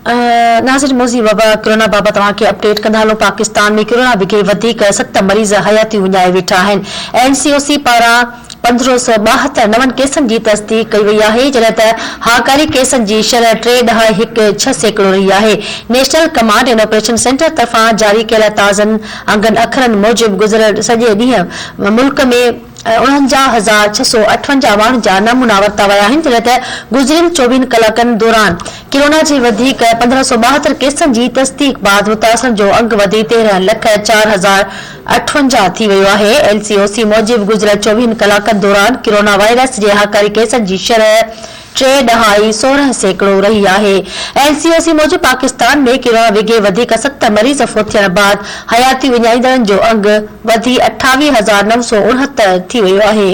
नाज़िर मोज़ी वबा कोरोना बाबत तव्हांखे अपडेट कंदा हलूं। पाकिस्तान में कोरोना विघे वधीक 7 मरीज़ हयाती विञाए वेठा आहिनि। एनसीओसी पारां 1572 नवनि केसनि जी तस्दीक कई वई आहे, जॾहिं त हाकारी केसनि जी शरह 3.16% रही आहे। National command and operation centre तरफ़ां जारी कयल ताज़नि अंगनि अखरनि मूजिबि गुज़िरियल सॼे ॾींहुं मुल्क में 49,658 माण्हुनि जा नमूना वरिता विया आहिनि, जॾहिं त गुज़िरियल 24 कलाकनि दौरान कोरोना जे वधीक 1572 केसनि जी तस्दीक बाद मुतासिरनि जो अंग वधी 13,04,058 थी वियो आहे। एलसीओसी मूजिबि गुज़िरियल 24 कलाकनि दौरान कोरोना वायरस जे हाकारी केसनि जी शरह 3.16% रही आहे। एनसीओसी मूजिबि पाकिस्तान में कोरोना विघे वधीक 7 मरीज़ फौत थियण बाद हयाती विञाईंदड़नि जो अंग वधी 28,969 थी वियो आहे।